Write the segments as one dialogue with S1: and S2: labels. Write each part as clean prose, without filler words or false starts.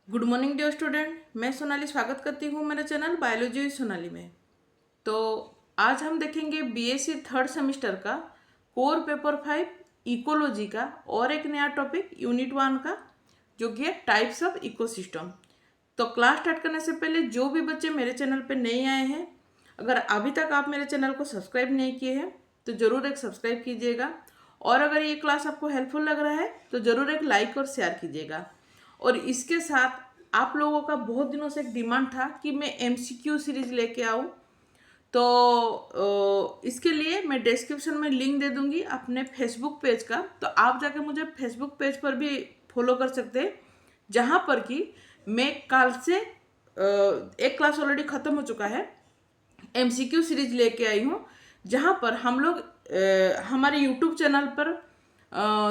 S1: Good morning dear student. मैं सोनाली स्वागत करती हूँ मेरे चैनल बायोलॉजी विद सोनाली में। तो आज हम देखेंगे बीएससी थर्ड सेमेस्टर का कोर पेपर 5 इकोलॉजी का और एक नया टॉपिक यूनिट 1 का, जो कि है टाइप्स ऑफ इकोसिस्टम। तो क्लास स्टार्ट करने से पहले जो भी बच्चे मेरे चैनल पर नए आए हैं, अगर अभी तक आप मेरे चैनल को सब्सक्राइब नहीं किए हैं तो ज़रूर एक सब्सक्राइब कीजिएगा। और अगर ये क्लास आपको हेल्पफुल लग रहा है तो ज़रूर एक लाइक और शेयर कीजिएगा। और इसके साथ आप लोगों का बहुत दिनों से एक डिमांड था कि मैं एमसीक्यू सीरीज लेके आऊँ। तो इसके लिए मैं डिस्क्रिप्शन में लिंक दे दूंगी अपने फेसबुक पेज का, तो आप जाके मुझे फेसबुक पेज पर भी फॉलो कर सकते हैं, जहाँ पर कि मैं कल से एक क्लास ऑलरेडी ख़त्म हो चुका है, एमसीक्यू सीरीज लेके आई हूँ, जहाँ पर हम लोग हमारे यूट्यूब चैनल पर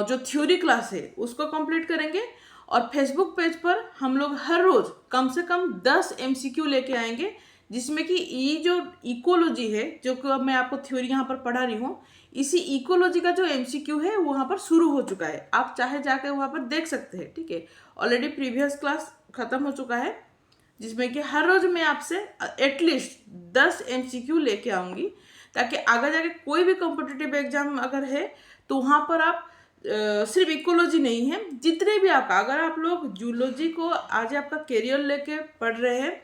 S1: जो थ्योरी क्लास है उसको कंप्लीट करेंगे, और फेसबुक पेज पर हम लोग हर रोज़ कम से कम 10 एमसीक्यू लेके आएंगे, जिसमें कि ये जो इकोलॉजी है, जो कि अब मैं आपको थ्योरी यहाँ पर पढ़ा रही हूँ, इसी इकोलॉजी का जो एमसीक्यू है वहाँ पर शुरू हो चुका है। आप चाहे जाके वहाँ पर देख सकते हैं, ठीक है। ऑलरेडी प्रीवियस क्लास ख़त्म हो चुका है, जिसमें कि हर रोज मैं आपसे एटलीस्ट 10 एमसीक्यू लेके आऊँगी, ताकि आगे जाके कोई भी कॉम्पिटिटिव एग्जाम अगर है तो वहाँ पर आप सिर्फ इकोलॉजी नहीं है, जितने भी आपका, अगर आप लोग जूलॉजी को आज आपका करियर लेके पढ़ रहे हैं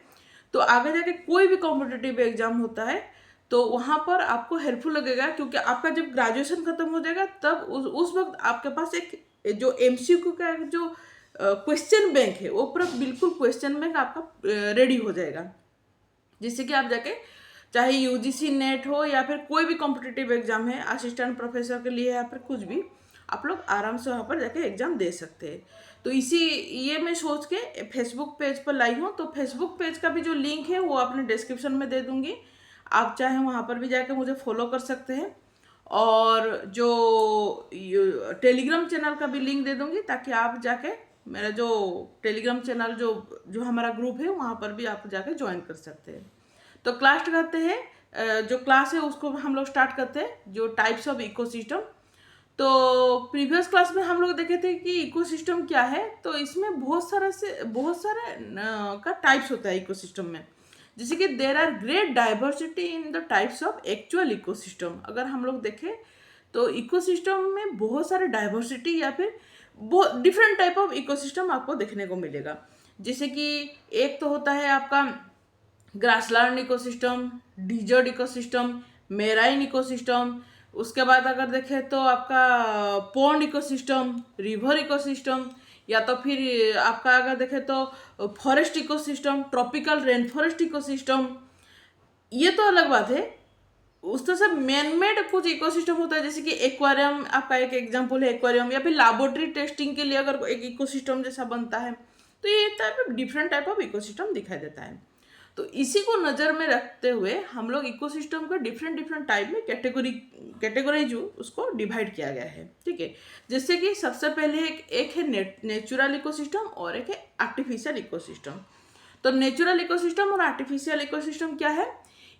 S1: तो आगे जाके कोई भी कॉम्पिटिटिव एग्जाम होता है तो वहाँ पर आपको हेल्पफुल लगेगा, क्योंकि आपका जब ग्रेजुएशन खत्म हो जाएगा तब उस वक्त आपके पास एक जो एमसीक्यू का जो क्वेश्चन बैंक है वो पूरा बिल्कुल क्वेश्चन बैंक आपका रेडी हो जाएगा, जिससे कि आप जाके चाहे यूजीसी नेट हो या फिर कोई भी कॉम्पिटिटिव एग्जाम है असिस्टेंट प्रोफेसर के लिए या फिर कुछ भी, आप लोग आराम से वहाँ पर जाके एग्जाम दे सकते हैं। तो ये मैं सोच के फेसबुक पेज पर लाई हूँ। तो फेसबुक पेज का भी जो लिंक है वो आपने डिस्क्रिप्शन में दे दूँगी, आप चाहे वहाँ पर भी जाके मुझे फॉलो कर सकते हैं। और जो टेलीग्राम चैनल का भी लिंक दे दूँगी, ताकि आप जाके मेरा जो टेलीग्राम चैनल जो जो हमारा ग्रुप है वहाँ पर भी आप जाके ज्वाइन कर सकते हैं। तो क्लास करते हैं, जो क्लास है उसको हम लोग स्टार्ट करते हैं, जो टाइप्स ऑफ इकोसिस्टम। तो प्रीवियस क्लास में हम लोग देखे थे कि इकोसिस्टम क्या है। तो इसमें बहुत सारे का टाइप्स होता है इकोसिस्टम में, जैसे कि there are great diversity in the types of actual ecosystem. अगर हम लोग देखें तो इकोसिस्टम में बहुत सारे डाइवर्सिटी या फिर बहुत डिफरेंट टाइप ऑफ इकोसिस्टम आपको देखने को मिलेगा। जैसे कि एक तो होता है आपका grassland ecosystem, desert ecosystem, marine ecosystem. उसके बाद अगर देखें तो आपका पॉन्ड इकोसिस्टम, रिवर इकोसिस्टम, या तो फिर आपका अगर देखें तो forest ecosystem, tropical rain forest ecosystem. ये तो अलग बात है। उस तरह से मैन मेड कुछ इकोसिस्टम होता है, जैसे कि एक्वेरियम आपका एक एग्जांपल है, एक्वेरियम, या फिर लैबोरेटरी टेस्टिंग के लिए अगर एक इकोसिस्टम जैसा बनता है, तो ये type different type of ecosystem दिखाई देता है। तो इसी को नज़र में रखते हुए हम लोग इकोसिस्टम को डिफरेंट डिफरेंट टाइप में कैटेगराइज उसको डिवाइड किया गया है, ठीक है। जैसे कि सबसे पहले एक है नेचुरल इकोसिस्टम और एक है आर्टिफिशियल इकोसिस्टम। तो नेचुरल इकोसिस्टम और आर्टिफिशियल इकोसिस्टम क्या है?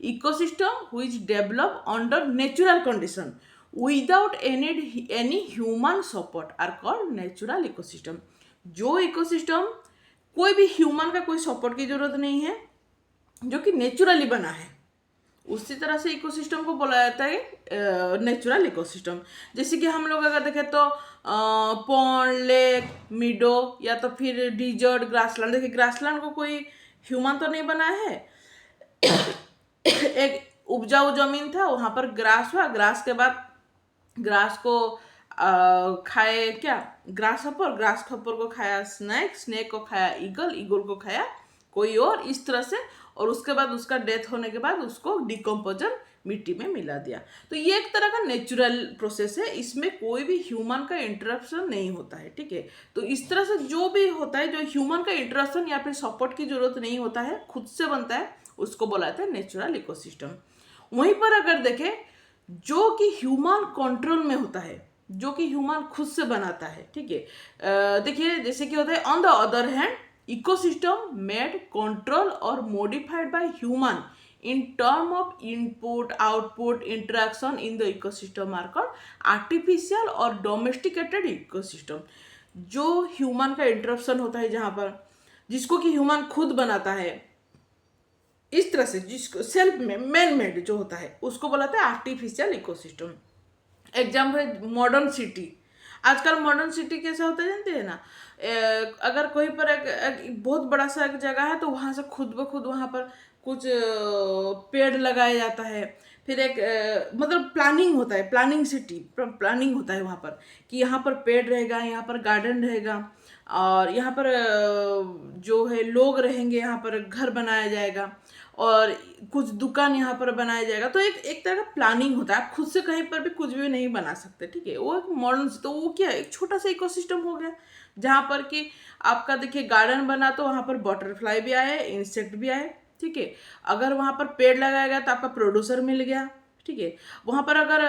S1: Ecosystem which develop under natural condition without any human support are called natural ecosystem। जो इकोसिस्टम कोई भी ह्यूमन का कोई सपोर्ट की जरूरत नहीं है, जो कि नेचुरली बना है, उसी तरह से इकोसिस्टम को बोला जाता है नेचुरल इकोसिस्टम। जैसे कि हम लोग अगर देखें तो पॉन्ड, लेक, मीडो, या तो फिर डिजर्ट, ग्रासलैंड। देखिए ग्रासलैंड को कोई ह्यूमन तो नहीं बनाया है, एक उपजाऊ जमीन था, वहां पर ग्रास हुआ, ग्रास के बाद ग्रास को खाए क्या, ग्रास हॉपर, ग्रास हॉपर को खाया स्नेक, स्नेक को खाया ईगल, ईगल को खाया कोई और, इस तरह से। और उसके बाद उसका डेथ होने के बाद उसको डिकम्पोजर मिट्टी में मिला दिया। तो ये एक तरह का नेचुरल प्रोसेस है, इसमें कोई भी ह्यूमन का इंटरप्शन नहीं होता है, ठीक है। तो इस तरह से जो भी होता है, जो ह्यूमन का इंटरप्शन या फिर सपोर्ट की जरूरत नहीं होता है, खुद से बनता है, उसको बोला जाता है नेचुरल इकोसिस्टम। वहीं पर अगर देखें जो कि ह्यूमन कंट्रोल में होता है, जो कि ह्यूमन खुद से बनाता है, ठीक है। देखिए जैसे कि होता है, on the other hand ecosystem made control और modified by human in term of input output interaction in the ecosystem are called artificial और domesticated ecosystem। जो ह्यूमन का इंटरप्शन होता है, जहाँ पर जिसको कि ह्यूमन खुद बनाता है, इस तरह से जिसको सेल्फ में मैन मेड जो होता है उसको बोलाते हैं आर्टिफिशियल इकोसिस्टम। एग्जाम्पल है मॉडर्न सिटी। आजकल मॉडर्न सिटी कैसा होता है जानते हैं ना, अगर कोई पर एक बहुत बड़ा सा एक जगह है तो वहाँ से खुद ब खुद वहाँ पर कुछ पेड़ लगाया जाता है। फिर एक मतलब प्लानिंग होता है, प्लानिंग सिटी प्लानिंग होता है वहाँ पर कि यहाँ पर पेड़ रहेगा, यहाँ पर गार्डन रहेगा, और यहाँ पर जो है लोग रहेंगे, यहाँ पर घर बनाया जाएगा और कुछ दुकान यहाँ पर बनाया जाएगा। तो एक एक तरह का प्लानिंग होता है। आप खुद से कहीं पर भी कुछ भी नहीं बना सकते, ठीक है। वो एक मॉडर्न, तो वो क्या है, एक छोटा सा इकोसिस्टम हो गया जहाँ पर कि आपका देखिए गार्डन बना तो वहाँ पर बटरफ्लाई भी आए, इंसेक्ट भी आए, ठीक है। अगर वहाँ पर पेड़ लगाया गया तो आपका प्रोड्यूसर मिल गया, ठीक है। वहाँ पर अगर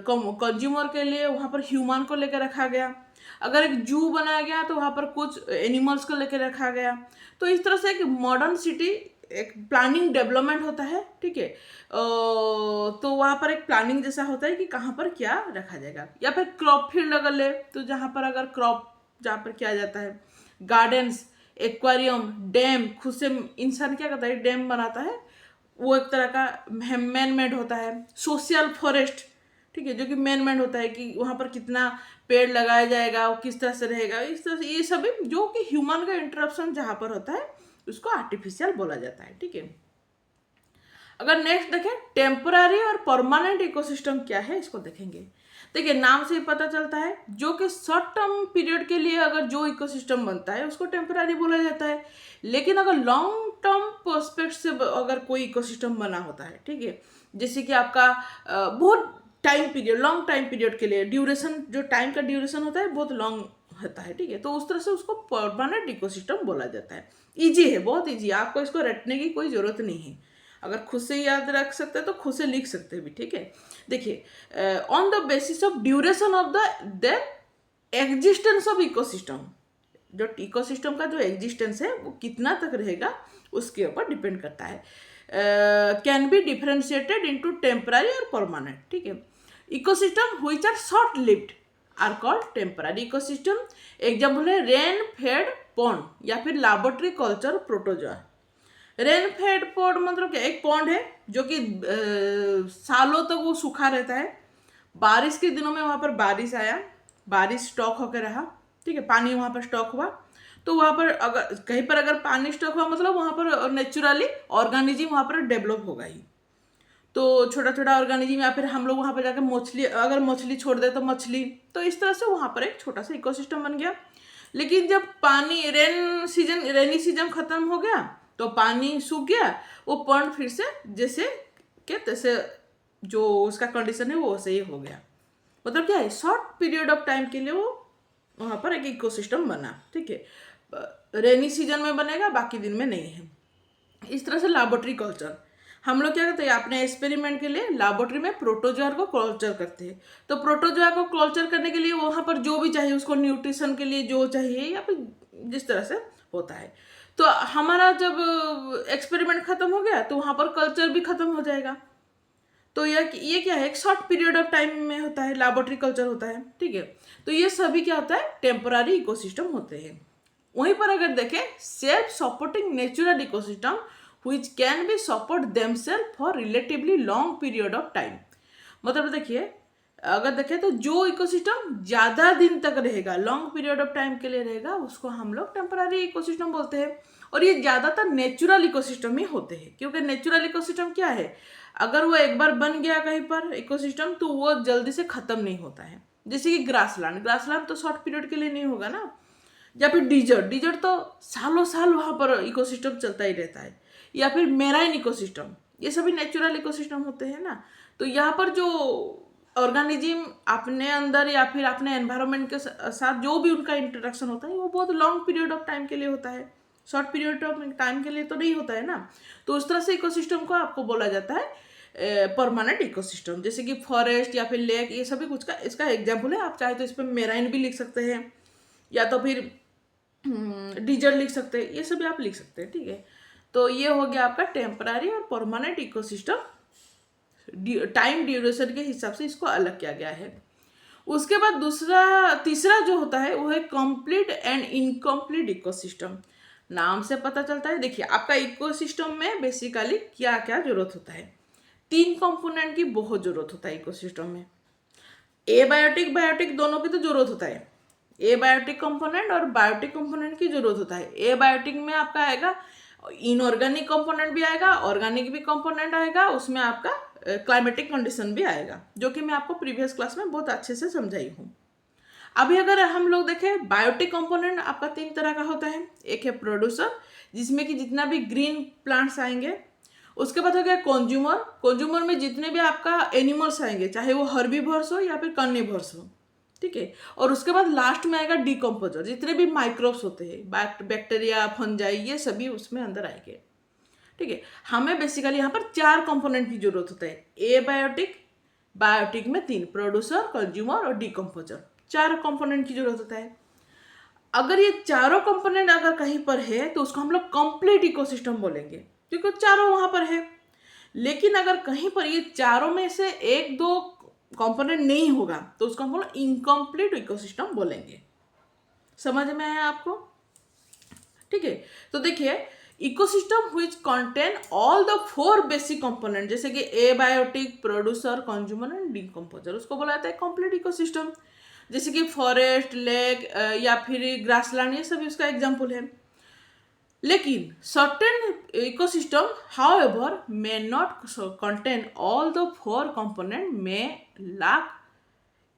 S1: कंज्यूमर के लिए वहाँ पर ह्यूमन को लेकर रखा गया, अगर एक जू बनाया गया तो वहाँ पर कुछ एनिमल्स को लेकर रखा गया। तो इस तरह से एक मॉडर्न सिटी एक प्लानिंग डेवलपमेंट होता है, ठीक है। तो वहाँ पर एक प्लानिंग जैसा होता है कि कहाँ पर क्या रखा जाएगा। या फिर क्रॉप फील्ड अगर ले तो जहाँ पर अगर क्रॉप जहाँ पर किया जाता है, गार्डन्स, एक्वेरियम, डैम, खुद से इंसान क्या करता है, डैम बनाता है, वो एक तरह का मैन मेड होता है। सोशल फॉरेस्ट, ठीक है, जो कि मैन मेड होता है कि वहाँ पर कितना पेड़ लगाया जाएगा, वो किस तरह से रहेगा, इस तरह से ये सभी जो कि ह्यूमन का इंटरप्शन जहाँ पर होता है उसको आर्टिफिशियल बोला जाता है, ठीक है। अगर नेक्स्ट देखें टेम्पररी और परमानेंट इकोसिस्टम क्या है, इसको देखेंगे। देखिए नाम से ही पता चलता है, जो कि शॉर्ट टर्म पीरियड के लिए अगर जो इकोसिस्टम बनता है उसको टेम्पररी बोला जाता है। लेकिन अगर लॉन्ग टर्म पर्सपेक्ट से अगर कोई इकोसिस्टम बना होता है, ठीक है, जैसे कि आपका बहुत time period, long time period के लिए ड्यूरेशन, जो टाइम का ड्यूरेशन होता है बहुत लॉन्ग होता है, ठीक है, तो उस तरह से उसको परमानेंट इकोसिस्टम बोला जाता है। इजी है, बहुत इजी है, आपको इसको रटने की कोई ज़रूरत नहीं है। अगर खुद से याद रख सकते हैं तो खुद से लिख सकते हैं भी, ठीक है। देखिए on the basis of duration of the existence of ecosystem, जो इकोसिस्टम का जो एग्जिस्टेंस है वो कितना तक रहेगा उसके ऊपर डिपेंड करता है। Can be differentiated into temporary और परमानेंट, ठीक है। Ecosystem which are short lived are called temporary ecosystem. Example है रेन फेड पॉन्ड या फिर laboratory culture protozoa. Rain fed pond मतलब क्या, एक पॉन्ड है जो कि सालों तक वो सूखा रहता है। बारिश के दिनों में वहाँ पर बारिश आया, बारिश स्टॉक होकर रहा, ठीक है, पानी वहाँ पर स्टॉक हुआ, तो वहाँ पर अगर कहीं पर अगर पानी स्टॉक हुआ मतलब वहाँ पर नेचुरली ऑर्गेनिज्म वहाँ पर डेवलप होगा ही। तो छोटा छोटा ऑर्गेनिज्म, या फिर हम लोग वहाँ पर जाकर मछली, अगर मछली छोड़ दे तो मछली, तो इस तरह से वहाँ पर एक छोटा सा इकोसिस्टम बन गया। लेकिन जब पानी रेनी सीजन खत्म हो गया तो पानी सूख गया, वो पॉन्ड फिर से जैसे के तैसे जो उसका कंडीशन है वो वैसे ही हो गया। मतलब क्या है, शॉर्ट पीरियड ऑफ टाइम के लिए वो वहाँ पर एक इकोसिस्टम बना, ठीक है। रेनी सीजन में बनेगा, बाकी दिन में नहीं है। इस तरह से लैबोरेटरी कल्चर हम लोग क्या करते हैं, अपने एक्सपेरिमेंट के लिए लैबोरेटरी में प्रोटोजोआ को कल्चर करते हैं। तो प्रोटोजोआ को कल्चर करने के लिए वहाँ पर जो भी चाहिए उसको न्यूट्रिशन के लिए जो चाहिए या फिर जिस तरह से होता है, तो हमारा जब एक्सपेरिमेंट खत्म हो गया तो वहाँ पर कल्चर भी खत्म हो जाएगा। तो ये क्या है, एक शॉर्ट पीरियड ऑफ टाइम में होता है, लैबोरेटरी कल्चर होता है, ठीक है। तो ये सभी क्या होता है, टेम्पररी इकोसिस्टम होते हैं। वहीं पर अगर देखें self supporting natural ecosystem which can be support themselves for relatively long period of time। मतलब देखिए अगर देखें तो जो इकोसिस्टम ज़्यादा दिन तक रहेगा, लॉन्ग पीरियड ऑफ टाइम के लिए रहेगा, उसको हम लोग टेम्पररी इकोसिस्टम बोलते हैं। और ये ज़्यादातर नेचुरल इकोसिस्टम ही होते हैं, क्योंकि नेचुरल इकोसिस्टम क्या है, अगर वो एक बार बन गया कहीं पर इकोसिस्टम तो वो जल्दी से ख़त्म नहीं होता है। जैसे कि ग्रासलैंड तो शॉर्ट पीरियड के लिए नहीं होगा ना, या फिर डिजर्ट तो सालों साल वहाँ पर इकोसिस्टम चलता ही रहता है। या फिर मेराइन इकोसिस्टम, ये सभी नेचुरल इकोसिस्टम होते हैं ना। तो यहाँ पर जो ऑर्गेनिज्म अपने अंदर या फिर अपने एनवायरनमेंट के साथ जो भी उनका इंटरेक्शन होता है वो बहुत लॉन्ग पीरियड ऑफ टाइम के लिए होता है, शॉर्ट पीरियड ऑफ टाइम के लिए तो नहीं होता है ना। तो उस तरह से इकोसिस्टम को आपको बोला जाता है परमानेंट इकोसिस्टम। जैसे कि फॉरेस्ट या फिर लेक, ये सभी कुछ का इसका एग्जाम्पल है। आप चाहे तो इस पर मेराइन भी लिख सकते हैं या तो फिर डिजर्ट लिख सकते हैं, ये सभी आप लिख सकते हैं, ठीक है। तो ये हो गया आपका टेम्पररी और परमानेंट इकोसिस्टम, टाइम ड्यूरेशन के हिसाब से इसको अलग किया गया है। उसके बाद तीसरा जो होता है वो है कंप्लीट एंड इनकम्प्लीट इकोसिस्टम। नाम से पता चलता है। देखिए आपका इकोसिस्टम में बेसिकली क्या क्या जरूरत होता है। 3 कंपोनेंट की बहुत जरूरत होता है इकोसिस्टम में। एबायोटिक बायोटिक दोनों की तो जरूरत होता है। एबायोटिक कंपोनेंट और बायोटिक कंपोनेंट की जरूरत होता है। एबायोटिक में आपका आएगा इनऑर्गेनिक कंपोनेंट भी आएगा, ऑर्गेनिक भी कंपोनेंट आएगा, उसमें आपका क्लाइमेटिक कंडीशन भी आएगा, जो कि मैं आपको प्रीवियस क्लास में बहुत अच्छे से समझाई हूँ। अभी अगर हम लोग देखें बायोटिक कंपोनेंट आपका 3 तरह का होता है। एक है प्रोड्यूसर, जिसमें कि जितना भी ग्रीन प्लांट्स आएंगे। उसके बाद हो गया कंज्यूमर। कंज्यूमर में जितने भी आपका एनिमल्स आएंगे, चाहे वो हर्बीवर्स हो या फिर कार्निवर्स हो, ठीक है। और उसके बाद लास्ट में आएगा डिकम्पोजर, जितने भी माइक्रोब्स होते हैं, बैक्टीरिया, फंजाई, ये सभी उसमें अंदर आएंगे, ठीक है। हमें बेसिकली यहाँ पर 4 कंपोनेंट की जरूरत होता है। एबायोटिक, बायोटिक में 3, प्रोड्यूसर, कंज्यूमर और डिकम्पोजर, 4 कंपोनेंट की जरूरत होता है। अगर ये चारों कंपोनेंट अगर कहीं पर है तो उसको हम लोग कंप्लीट इकोसिस्टम बोलेंगे, क्योंकि चारों वहां पर है। लेकिन अगर कहीं पर ये चारों में से 1-2 कंपोनेंट नहीं होगा तो उसको हम लोग इनकम्प्लीट इकोसिस्टम बोलेंगे। समझ में आया आपको? ठीक है। तो देखिए ecosystem which contain all the 4 basic component, जैसे कि abiotic, producer, consumer and decomposer, उसको बोला जाता है कंप्लीट इकोसिस्टम। जैसे कि फॉरेस्ट, लेक या फिर ग्रासलैंड, ये सभी उसका एग्जाम्पल है। लेकिन certain ecosystem however may not contain all the 4 component, may lack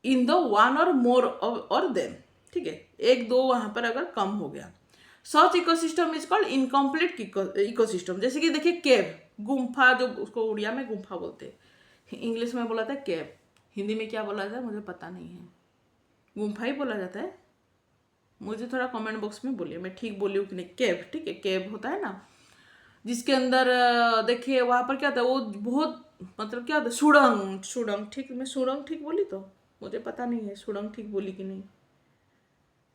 S1: in the 1 और मोर और देम, ठीक है। 1-2 वहां पर अगर कम हो गया, such ecosystem is called incomplete ecosystem. जैसे कि देखिए केव, गुम्फा, जो उसको उड़िया में गुम्फा बोलते हैं, इंग्लिश में बोला था केव, हिंदी में क्या बोला जाता है मुझे पता नहीं है, गुम्फा ही बोला जाता है। मुझे थोड़ा कमेंट बॉक्स में बोलिए मैं ठीक बोली हूँ कि नहीं। केव, ठीक है, केव होता है ना, जिसके अंदर देखिए वहां पर क्या था, वो बहुत मतलब क्या होता है, सुड़ंग, सुड़ंग, ठीक, मैं सुड़ंग ठीक बोली तो मुझे पता नहीं है सुड़ंग ठीक बोली कि नहीं।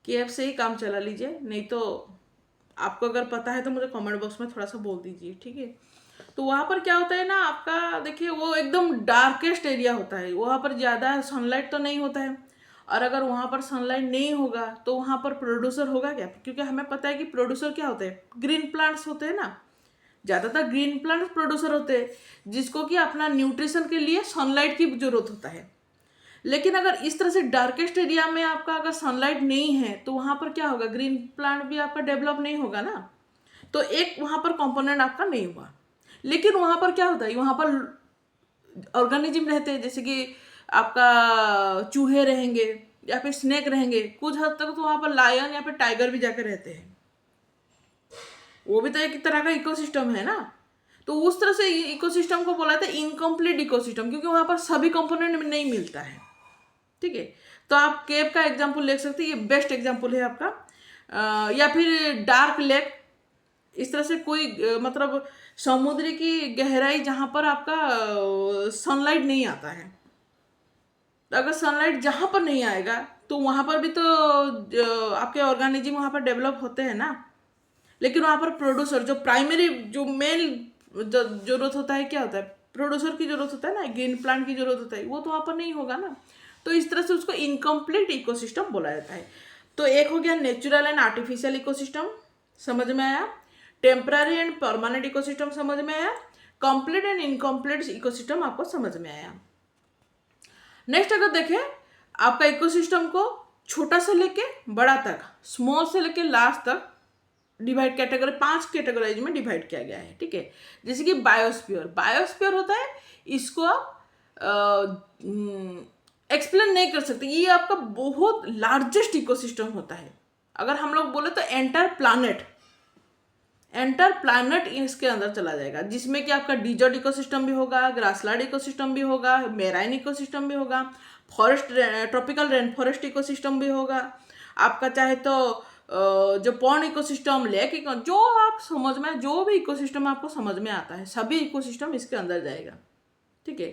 S1: केव से ही काम चला लीजिए, नहीं तो आपको अगर पता है तो मुझे कमेंट बॉक्स में थोड़ा सा बोल दीजिए, ठीक है। तो वहाँ पर क्या होता है ना आपका, देखिए वो एकदम डार्केस्ट एरिया होता है, वहाँ पर ज़्यादा सनलाइट तो नहीं होता है। और अगर वहाँ पर सनलाइट नहीं होगा तो वहाँ पर प्रोड्यूसर होगा क्या? क्योंकि हमें पता है कि प्रोड्यूसर क्या होते हैं, ग्रीन प्लांट्स होते हैं ना, ज़्यादातर ग्रीन प्लांट्स प्रोड्यूसर होते हैं, जिसको कि अपना न्यूट्रिशन के लिए सनलाइट की जरूरत होता है। लेकिन अगर इस तरह से डार्केस्ट एरिया में आपका अगर सनलाइट नहीं है तो वहाँ पर क्या होगा, ग्रीन प्लांट भी आपका डेवलप नहीं होगा ना, तो एक वहाँ पर कंपोनेंट आपका नहीं हुआ। लेकिन वहाँ पर क्या होता है, वहाँ पर ऑर्गेनिज्म रहते हैं, जैसे कि आपका चूहे रहेंगे या फिर स्नेक रहेंगे, कुछ हद तक तो वहाँ पर लायन या फिर टाइगर भी जाकर रहते हैं, वो भी तो एक तरह का इकोसिस्टम है ना। तो उस तरह से इकोसिस्टम को बोला था इनकम्प्लीट इकोसिस्टम, क्योंकि वहाँ पर सभी कंपोनेंट नहीं मिलता है, ठीक है। तो आप केव का एग्जाम्पल ले सकते हैं, ये बेस्ट एग्जाम्पल है आपका। या फिर डार्क लेक, इस तरह से कोई मतलब समुद्र की गहराई जहाँ पर आपका सनलाइट नहीं आता है। तो अगर सनलाइट जहाँ पर नहीं आएगा तो वहाँ पर भी तो आपके ऑर्गेनिज्म वहाँ पर डेवलप होते हैं ना। लेकिन वहाँ पर प्रोड्यूसर, जो प्राइमरी, जो मेन जरूरत होता है, क्या होता है, प्रोड्यूसर की जरूरत होता है ना, ग्रीन प्लांट की जरूरत होता है, वो तो वहाँ पर नहीं होगा ना। तो इस तरह से उसको इनकम्प्लीट इकोसिस्टम बोला जाता है। तो एक हो गया नेचुरल एंड आर्टिफिशियल इकोसिस्टम, समझ में आया। टेम्पररी एंड परमानेंट इकोसिस्टम समझ में आया। कंप्लीट एंड इनकम्प्लीट इकोसिस्टम आपको समझ में आया। नेक्स्ट अगर देखें आपका इकोसिस्टम को छोटा से लेके बड़ा तक, स्मॉल से लेके लार्ज तक डिवाइड, कैटेगरी 5 कैटेगराइज में डिवाइड किया गया है, ठीक है। जैसे कि बायोस्फीयर, बायोस्फीयर होता है, इसको आप एक्सप्लेन नहीं कर सकते, ये आपका बहुत लार्जेस्ट इकोसिस्टम होता है। अगर हम लोग बोले तो एंटायर प्लानट इसके अंदर चला जाएगा, जिसमें कि आपका डिजर्ट इकोसिस्टम भी होगा, ग्रासलैंड इकोसिस्टम भी होगा, मेराइन इकोसिस्टम भी होगा, forest, tropical rain forest ecosystem भी होगा, आपका चाहे तो जो पॉन्ड इकोसिस्टम, लेक जो आप समझ में, जो भी इकोसिस्टम आपको समझ में आता है, सभी इकोसिस्टम इसके अंदर जाएगा, ठीक है।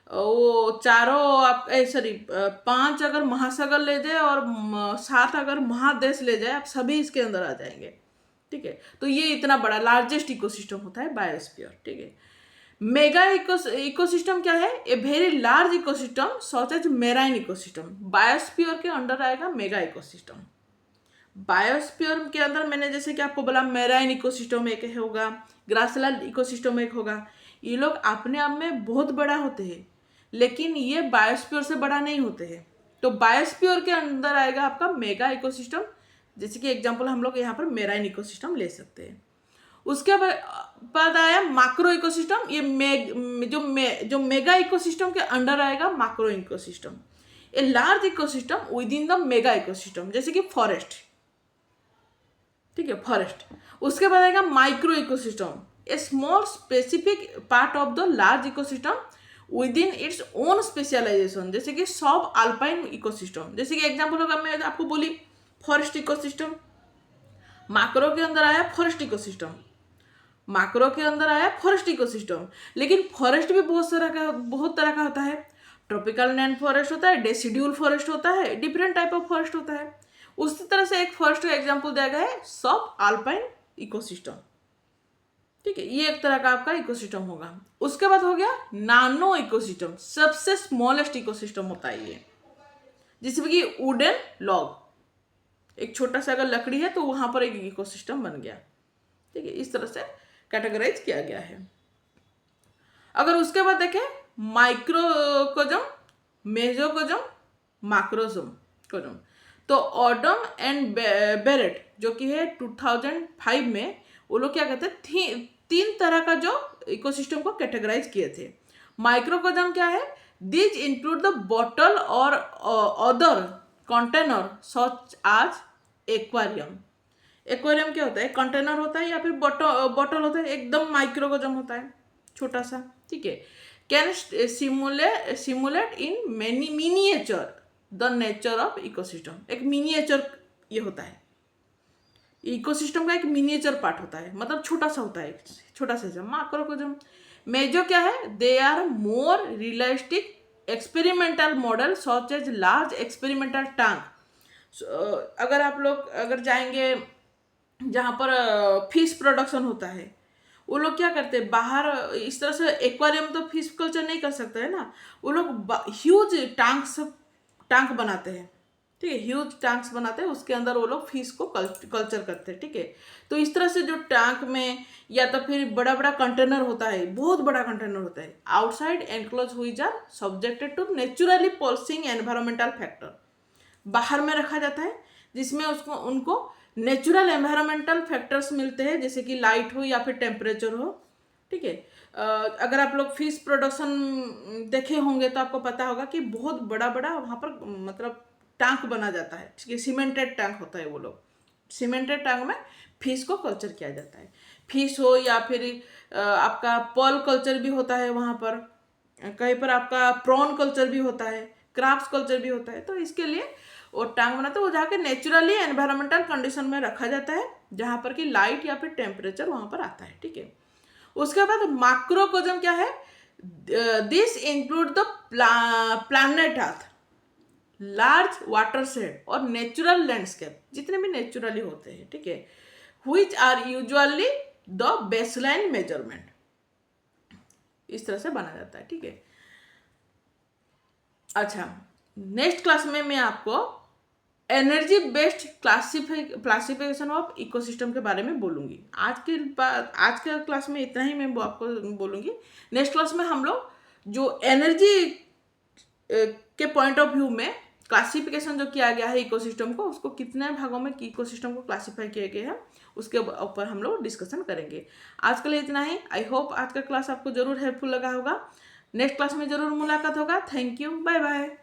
S1: वो चारों आप सॉरी 5 अगर महासागर ले जाए और 7 अगर महादेश ले जाए, आप सभी इसके अंदर आ जाएंगे, ठीक है। तो ये इतना बड़ा लार्जेस्ट इकोसिस्टम होता है बायोस्फीयर, ठीक है। मेगा इकोसिस्टम क्या है, a very large ecosystem such as marine ecosystem, biosphere के अंडर आएगा मेगा इकोसिस्टम। बायोस्फीयर के अंदर मैंने जैसे कि आपको बोला मेराइन इकोसिस्टम एक होगा, ग्रासलैंड इकोसिस्टम एक होगा। ये लोग अपने आप में बहुत बड़ा होते हैं, लेकिन ये बायोस्फीयर से बड़ा नहीं होते हैं। तो बायोस्फीयर के अंदर आएगा आपका मेगा इकोसिस्टम, जैसे कि एग्जांपल हम लोग यहाँ पर मेराइन इकोसिस्टम ले सकते हैं। उसके बाद आया मैक्रो इकोसिस्टम। ये जो मेगा इकोसिस्टम के अंडर आएगा macro ecosystem, a large ecosystem within the mega ecosystem, जैसे कि फॉरेस्ट, ठीक है, फॉरेस्ट। उसके बाद आएगा micro ecosystem, a small specific part of the large ecosystem within its own specialization, जैसे कि सब अल्पाइन इकोसिस्टम। जैसे कि एग्जाम्पल होगा, मैं आपको बोली फॉरेस्ट इकोसिस्टम, मैक्रो के अंदर आया फॉरेस्ट इकोसिस्टम, मैक्रो के अंदर आया फॉरेस्ट इकोसिस्टम। लेकिन फॉरेस्ट भी बहुत तरह का होता है। ट्रॉपिकल नैन फॉरेस्ट होता है, डेसिड्यूल फॉरेस्ट होता है, डिफरेंट टाइप ऑफ फॉरेस्ट होता है। उसी तरह से एक फॉरेस्ट का एग्जांपल दिया गया है सब अल्पाइन इकोसिस्टम, ठीक है। ये एक तरह का आपका इकोसिस्टम होगा। उसके बाद हो गया नानो इकोसिस्टम, सबसे स्मॉलेस्ट इकोसिस्टम होता है ये, जिसमें कि वुडन लॉग, एक छोटा सा अगर लकड़ी है तो वहां पर एक इकोसिस्टम बन गया, ठीक है। इस तरह से कैटेगराइज किया गया है। अगर उसके बाद देखें माइक्रोकोजम, मेसोकोजम, मैक्रोकोजम, तो ऑडम एंड बेरेट जो कि है 2005 में, वो लोग क्या कहते हैं, तीन तरह का जो इकोसिस्टम को कैटेगराइज किए थे। माइक्रोकोजम क्या है, दिस इंक्लूड द बॉटल और अदर कंटेनर सच आज एक्वेरियम। एक्वेरियम क्या होता है, कंटेनर होता है या फिर बॉटल होता है, एकदम माइक्रोकोजम होता है, छोटा सा, ठीक है। Can simulate in many miniature the nature of ecosystem, एक मिनिएचर ये होता है, इकोसिस्टम का एक मिनिएचर पार्ट होता है, मतलब छोटा सा होता है, छोटा सा। मैक्रोकोजम मेजो क्या है, they are more realistic experimental model such as large experimental tank. अगर आप लोग अगर जाएंगे जहाँ पर फिश प्रोडक्शन होता है, वो लोग क्या करते हैं, बाहर इस तरह से एक्वेरियम तो फिश कल्चर नहीं कर सकते है ना, वो लोग ह्यूज टैंक बनाते हैं, ठीक है, ह्यूज टैंक्स बनाते हैं, उसके अंदर वो लोग फिश को कल्चर करते हैं, ठीक है। तो इस तरह से जो टैंक में या तो फिर बड़ा बड़ा कंटेनर होता है, बहुत बड़ा कंटेनर होता है, outside enclose which are subjected to naturally pulsing environmental factor, बाहर में रखा जाता है, जिसमें उनको नेचुरल एनवायरमेंटल फैक्टर्स मिलते हैं, जैसे कि लाइट हो या फिर टेम्परेचर हो, ठीक है। अगर आप लोग फिश प्रोडक्शन देखे होंगे तो आपको पता होगा कि बहुत बड़ा बड़ा वहाँ पर मतलब टैंक बना जाता है, ठीक है, सीमेंटेड टैंक होता है, वो लोग सीमेंटेड टैंक में फिश को कल्चर किया जाता है। फिश हो या फिर आपका पर्ल कल्चर भी होता है वहाँ पर, कहीं पर आपका प्रॉन कल्चर भी होता है, क्रैब्स कल्चर भी होता है। तो इसके लिए वो टैंक बनाते हैं, वो जाके नेचुरली एनवायरमेंटल कंडीशन में रखा जाता है, जहाँ पर कि लाइट या फिर टेम्परेचर वहाँ पर आता है, ठीक है। उसके बाद मैक्रोकोजम क्या है, this include the planet earth, large water shed और नेचुरल लैंडस्केप, जितने भी नेचुरली होते हैं, ठीक है, which are usually the baseline measurement, इस तरह से बना जाता है, ठीक है। अच्छा, नेक्स्ट क्लास में मैं आपको energy based classification of ecosystem के बारे में बोलूँगी। आज के क्लास में इतना ही मैं आपको बोलूँगी। नेक्स्ट क्लास में हम लोग जो एनर्जी के पॉइंट ऑफ व्यू में क्लासिफिकेशन जो किया गया है इकोसिस्टम को, उसको कितने भागों में इकोसिस्टम को क्लासिफाई किया गया है, उसके ऊपर हम लोग डिस्कशन करेंगे। आज के लिए इतना ही। आई होप आज का क्लास आपको जरूर हेल्पफुल लगा होगा। नेक्स्ट क्लास में जरूर मुलाकात होगा। Thank you, bye bye.